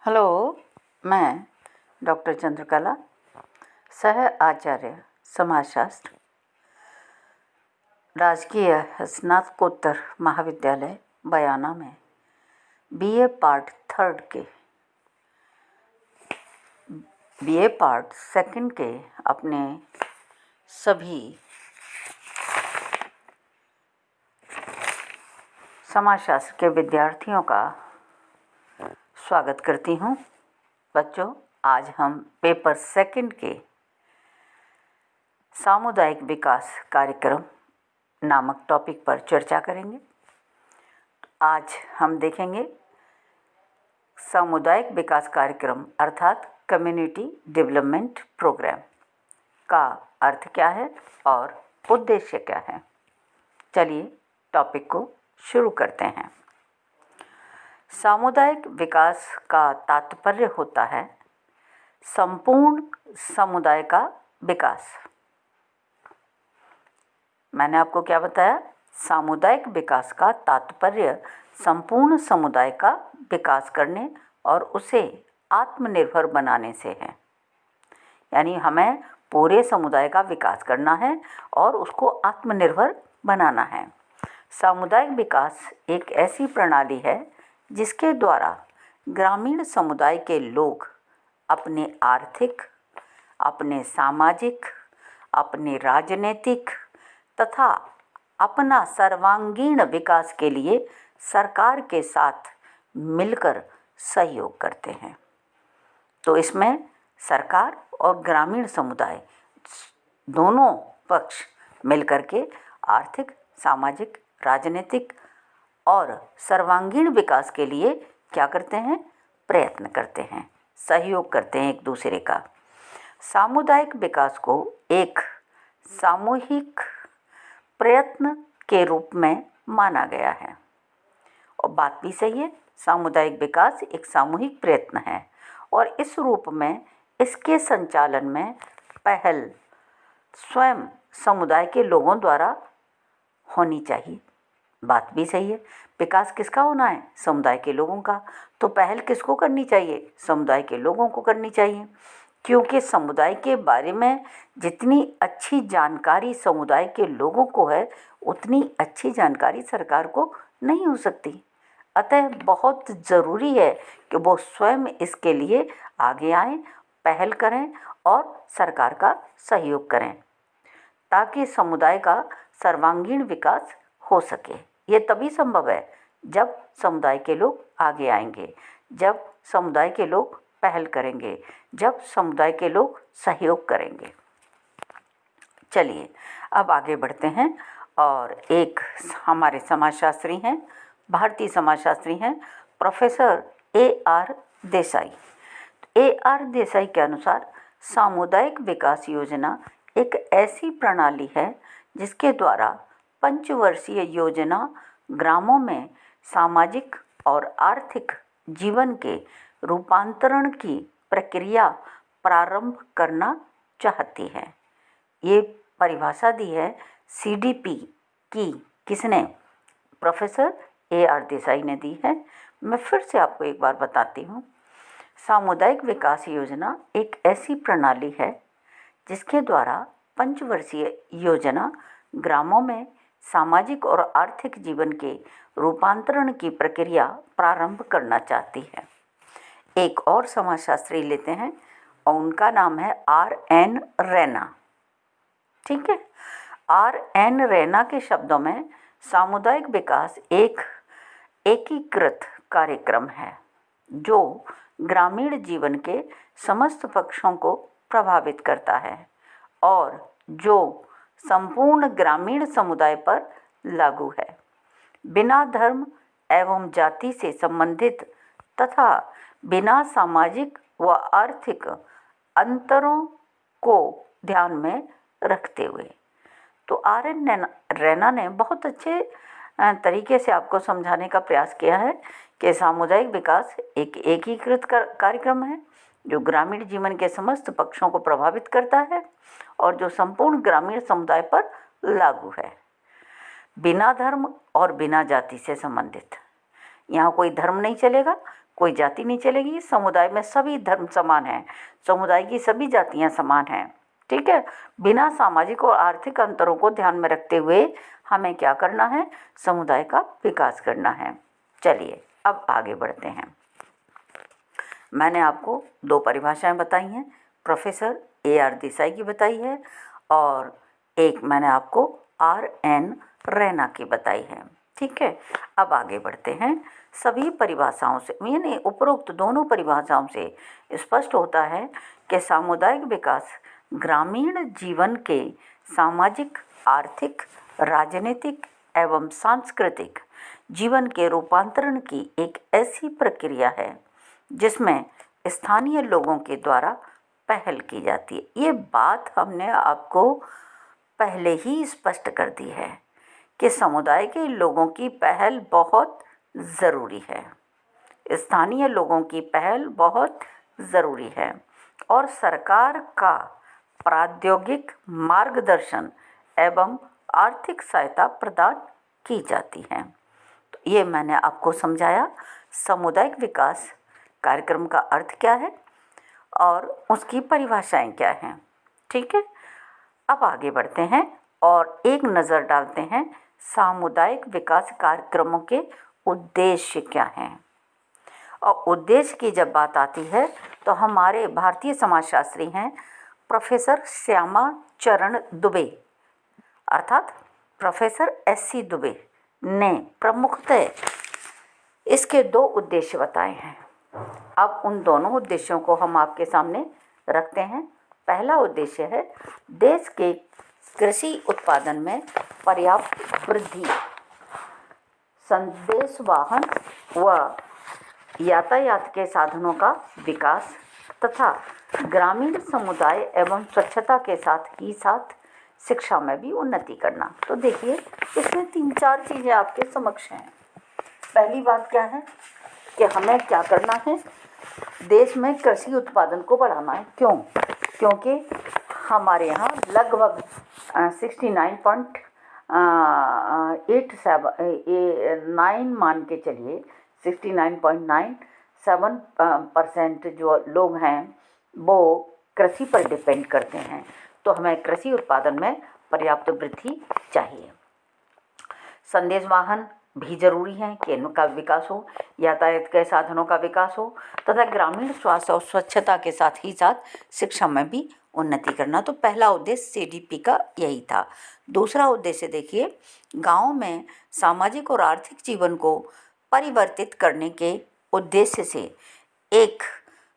Hello, मैं doctor Chandrakala, सह आचार्य समाजशास्त्र, राजकीय स्नातकोत्तर महाविद्यालय बयाना में बीए पार्ट थर्ड के बीए पार्ट सेकंड के अपने सभी समाजशास्त्र के विद्यार्थियों का स्वागत करती हूँ। बच्चों, आज हम पेपर सेकंड के सामुदायिक विकास कार्यक्रम नामक टॉपिक पर चर्चा करेंगे। आज हम देखेंगे सामुदायिक विकास कार्यक्रम अर्थात कम्युनिटी डेवलपमेंट प्रोग्राम का अर्थ क्या है और उद्देश्य क्या है। चलिए टॉपिक को शुरू करते हैं। सामुदायिक विकास का तात्पर्य होता है संपूर्ण समुदाय का विकास। मैंने आपको क्या बताया? सामुदायिक विकास का तात्पर्य संपूर्ण समुदाय का विकास करने और उसे आत्मनिर्भर बनाने से है। यानी हमें पूरे समुदाय का विकास करना है और उसको आत्मनिर्भर बनाना है। सामुदायिक विकास एक ऐसी प्रणाली है जिसके द्वारा ग्रामीण समुदाय के लोग अपने आर्थिक, अपने सामाजिक, अपने राजनीतिक तथा अपना सर्वांगीण विकास के लिए सरकार के साथ मिलकर सहयोग करते हैं। तो इसमें सरकार और ग्रामीण समुदाय दोनों पक्ष मिलकर के आर्थिक, सामाजिक, राजनीतिक और सर्वांगीण विकास के लिए क्या करते हैं? प्रयत्न करते हैं, सहयोग करते हैं एक दूसरे का। सामुदायिक विकास को एक सामूहिक प्रयत्न के रूप में माना गया है और बात भी सही है। सामुदायिक विकास एक सामूहिक प्रयत्न है और इस रूप में इसके संचालन में पहल स्वयं समुदाय के लोगों द्वारा होनी चाहिए। बात भी सही है। विकास किसका होना है? समुदाय के लोगों का। तो पहल किसको करनी चाहिए? समुदाय के लोगों को करनी चाहिए, क्योंकि समुदाय के बारे में जितनी अच्छी जानकारी समुदाय के लोगों को है उतनी अच्छी जानकारी सरकार को नहीं हो सकती। अतः बहुत ज़रूरी है कि वो स्वयं इसके लिए आगे आएं, पहल करें और सरकार का सहयोग करें ताकि समुदाय का सर्वांगीण विकास हो सके। ये तभी संभव है जब समुदाय के लोग आगे आएंगे, जब समुदाय के लोग पहल करेंगे, जब समुदाय के लोग सहयोग करेंगे। चलिए अब आगे बढ़ते हैं और एक हमारे समाजशास्त्री हैं, भारतीय समाजशास्त्री हैं, professor AR Desai. AR Desai के अनुसार सामुदायिक विकास योजना एक ऐसी प्रणाली है जिसके द्वारा पंचवर्षीय योजना ग्रामों में सामाजिक और आर्थिक जीवन के रूपांतरण की प्रक्रिया प्रारंभ करना चाहती है। ये परिभाषा दी है CDP की। किसने? प्रोफेसर AR देसाई ने दी है। मैं फिर से आपको एक बार बताती हूँ। सामुदायिक विकास योजना एक ऐसी प्रणाली है जिसके द्वारा पंचवर्षीय योजना ग्रामों में सामाजिक और आर्थिक जीवन के रूपांतरण की प्रक्रिया प्रारंभ करना चाहती है। एक और समाजशास्त्री लेते हैं और उनका नाम है RN रैना। ठीक है। RN रैना के शब्दों में सामुदायिक विकास एक एकीकृत कार्यक्रम है जो ग्रामीण जीवन के समस्त पक्षों को प्रभावित करता है और जो संपूर्ण ग्रामीण समुदाय पर लागू है। बिना धर्म एवं जाति से संबंधित तथा बिना सामाजिक व आर्थिक अंतरों को ध्यान में रखते हुए। तो RN रैना ने बहुत अच्छे तरीके से आपको समझाने का प्रयास किया है कि सामुदायिक विकास एक एकीकृत कार्यक्रम है जो ग्रामीण जीवन के समस्त पक्षों को प्रभावित करता है और जो संपूर्ण ग्रामीण समुदाय पर लागू है, बिना धर्म और बिना जाति से संबंधित। यहाँ कोई धर्म नहीं चलेगा, कोई जाति नहीं चलेगी। समुदाय में सभी धर्म समान हैं, समुदाय की सभी जातियां समान हैं। ठीक है, बिना सामाजिक और आर्थिक अंतरों को ध्यान में रखते हुए हमें क्या करना है, समुदाय का विकास करना है। चलिए अब आगे बढ़ते हैं। मैंने आपको 2 परिभाषाएं बताई हैं, प्रोफेसर AR देसाई की बताई है और एक मैंने आपको RN रैना की बताई है। ठीक है, अब आगे बढ़ते हैं। सभी परिभाषाओं से, यानी उपरोक्त दोनों परिभाषाओं से स्पष्ट होता है कि सामुदायिक विकास ग्रामीण जीवन के सामाजिक, आर्थिक, राजनीतिक एवं सांस्कृतिक जीवन के रूपांतरण की एक ऐसी प्रक्रिया है जिसमें स्थानीय लोगों के द्वारा पहल की जाती है। ये बात हमने आपको पहले ही स्पष्ट कर दी है कि समुदाय के लोगों की पहल बहुत ज़रूरी है, स्थानीय लोगों की पहल बहुत ज़रूरी है और सरकार का प्रौद्योगिक मार्गदर्शन एवं आर्थिक सहायता प्रदान की जाती है। तो ये मैंने आपको समझाया सामुदायिक विकास कार्यक्रम का अर्थ क्या है और उसकी परिभाषाएं क्या हैं। ठीक है, अब आगे बढ़ते हैं और एक नज़र डालते हैं सामुदायिक विकास कार्यक्रमों के उद्देश्य क्या हैं। और उद्देश्य की जब बात आती है तो हमारे भारतीय समाजशास्त्री हैं प्रोफेसर श्यामा चरण दुबे अर्थात प्रोफेसर SC दुबे ने प्रमुखतः इसके 2 उद्देश्य बताए हैं। अब उन दोनों उद्देश्यों को हम आपके सामने रखते हैं। पहला उद्देश्य है देश के कृषि उत्पादन में पर्याप्त वृद्धि, संदेश वाहन व यातायात के साधनों का विकास तथा ग्रामीण समुदाय एवं स्वच्छता के साथ ही साथ शिक्षा में भी उन्नति करना। तो देखिए इसमें 3-4 चीज़ें आपके समक्ष हैं। पहली बात क्या है कि हमें क्या करना है, देश में कृषि उत्पादन को बढ़ाना है। क्यों? क्योंकि हमारे यहाँ लगभग 69.87 मान के चलिए 69.97% जो लोग हैं वो कृषि पर डिपेंड करते हैं। तो हमें कृषि उत्पादन में पर्याप्त वृद्धि चाहिए। संदेश वाहन भी जरूरी है कि इनका विकास हो, यातायात के साधनों का विकास हो तथा ग्रामीण स्वास्थ्य और स्वच्छता के साथ ही साथ शिक्षा में भी उन्नति करना। तो पहला उद्देश्य CDP का यही था। दूसरा उद्देश्य देखिए, गांव में सामाजिक और आर्थिक जीवन को परिवर्तित करने के उद्देश्य से एक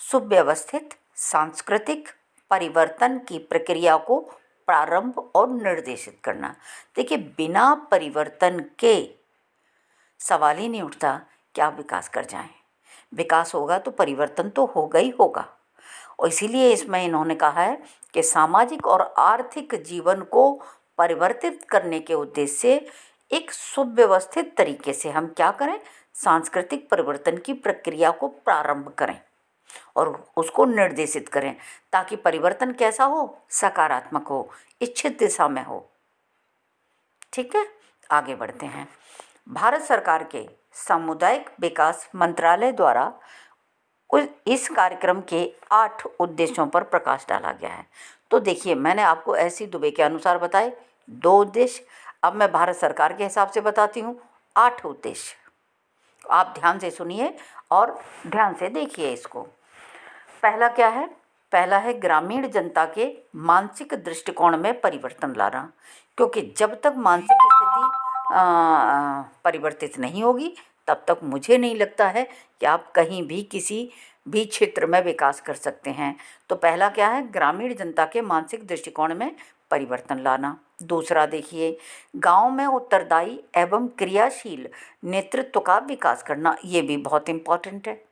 सुव्यवस्थित सांस्कृतिक परिवर्तन की प्रक्रिया को प्रारंभ और निर्देशित करना। देखिए बिना परिवर्तन के सवाल ही नहीं उठता कि आप विकास कर जाएं। विकास होगा तो परिवर्तन तो होगा ही होगा और इसीलिए इसमें इन्होंने कहा है कि सामाजिक और आर्थिक जीवन को परिवर्तित करने के उद्देश्य से एक सुव्यवस्थित तरीके से हम क्या करें, सांस्कृतिक परिवर्तन की प्रक्रिया को प्रारंभ करें और उसको निर्देशित करें ताकि परिवर्तन कैसा हो, सकारात्मक हो, इच्छित दिशा में हो। ठीक है, आगे बढ़ते हैं। भारत सरकार के सामुदायिक विकास मंत्रालय द्वारा इस कार्यक्रम के 8 उद्देश्यों पर प्रकाश डाला गया है। तो देखिए मैंने आपको SC दुबे के अनुसार बताए 2 उद्देश्य, अब मैं भारत सरकार के हिसाब से बताती हूँ 8 उद्देश्य। आप ध्यान से सुनिए और ध्यान से देखिए इसको। पहला क्या है? पहला है ग्रामीण जनता के मानसिक दृष्टिकोण में परिवर्तन लाना, क्योंकि जब तक मानसिक स्थिति परिवर्तित नहीं होगी तब तक मुझे नहीं लगता है कि आप कहीं भी किसी भी क्षेत्र में विकास कर सकते हैं। तो पहला क्या है, ग्रामीण जनता के मानसिक दृष्टिकोण में परिवर्तन लाना। दूसरा देखिए, गांव में उत्तरदायी एवं क्रियाशील नेतृत्व का विकास करना, ये भी बहुत इम्पॉर्टेंट है।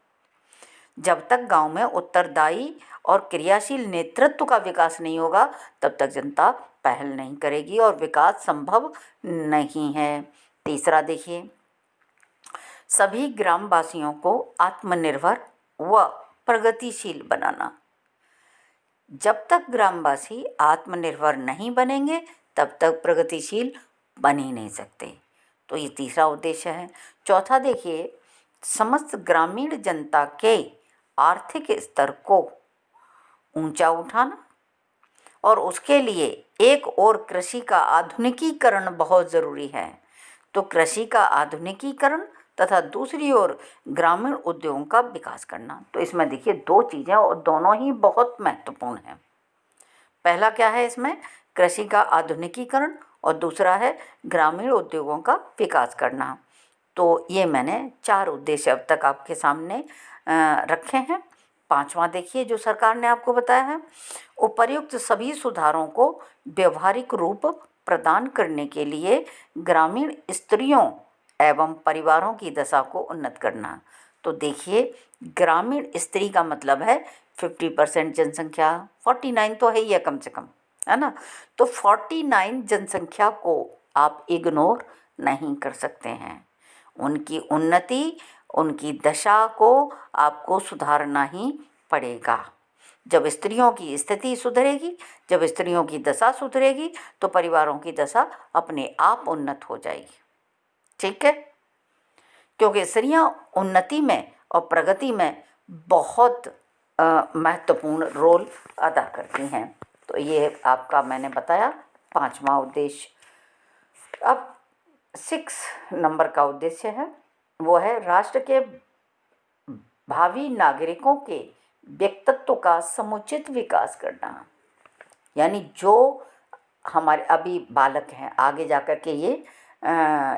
जब तक गांव में उत्तरदायी और क्रियाशील नेतृत्व का विकास नहीं होगा तब तक जनता पहल नहीं करेगी और विकास संभव नहीं है। तीसरा देखिए, सभी ग्रामवासियों को आत्मनिर्भर व प्रगतिशील बनाना। जब तक ग्रामवासी आत्मनिर्भर नहीं बनेंगे तब तक प्रगतिशील बन ही नहीं सकते। तो ये तीसरा उद्देश्य है। चौथा देखिए, समस्त ग्रामीण जनता के आर्थिक स्तर को ऊंचा उठाना, और उसके लिए एक और कृषि का आधुनिकीकरण बहुत ज़रूरी है। तो कृषि का आधुनिकीकरण तथा दूसरी ओर ग्रामीण उद्योगों का विकास करना। तो इसमें देखिए दो चीज़ें और दोनों ही बहुत महत्वपूर्ण हैं। पहला क्या है इसमें, कृषि का आधुनिकीकरण, और दूसरा है ग्रामीण उद्योगों का विकास करना। तो ये मैंने 4 उद्देश्य अब तक आपके सामने रखे हैं। पांचवा देखिए जो सरकार ने आपको बताया है, उपर्युक्त सभी सुधारों को व्यवहारिक रूप प्रदान करने के लिए ग्रामीण स्त्रियों एवं परिवारों की दशा को उन्नत करना। तो देखिए ग्रामीण स्त्री का मतलब है 50% जनसंख्या, 49 तो है ही है कम से कम, है ना। तो 49 जनसंख्या को आप इग्नोर नहीं कर सकते हैं। उनकी उन्नति, उनकी दशा को आपको सुधारना ही पड़ेगा। जब स्त्रियों की स्थिति सुधरेगी, जब स्त्रियों की दशा सुधरेगी, तो परिवारों की दशा अपने आप उन्नत हो जाएगी। ठीक है, क्योंकि स्त्रियां उन्नति में और प्रगति में बहुत महत्वपूर्ण रोल अदा करती हैं। तो ये आपका मैंने बताया पांचवा उद्देश्य। अब 6 नंबर का उद्देश्य है, वो है राष्ट्र के भावी नागरिकों के व्यक्तित्व का समुचित विकास करना। यानी जो हमारे अभी बालक हैं, आगे जाकर के ये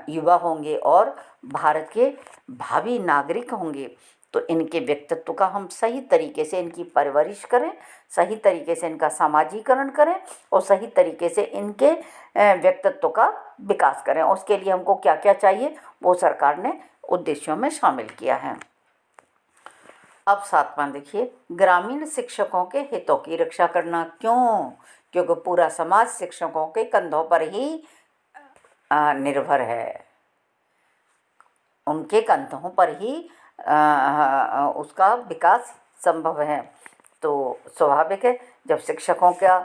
युवा होंगे और भारत के भावी नागरिक होंगे, तो इनके व्यक्तित्व का हम सही तरीके से इनकी परवरिश करें, सही तरीके से इनका सामाजिकरण करें और सही तरीके से इनके व्यक्तित्व का विकास करें। उसके लिए हमको क्या क्या चाहिए वो सरकार ने उद्देश्यों में शामिल किया है। अब 7वां देखिए, ग्रामीण शिक्षकों के हितों की रक्षा करना। क्यों? क्योंकि पूरा समाज शिक्षकों के कंधों पर ही निर्भर है, उनके कंधों पर ही उसका विकास संभव है। तो स्वाभाविक है जब शिक्षकों का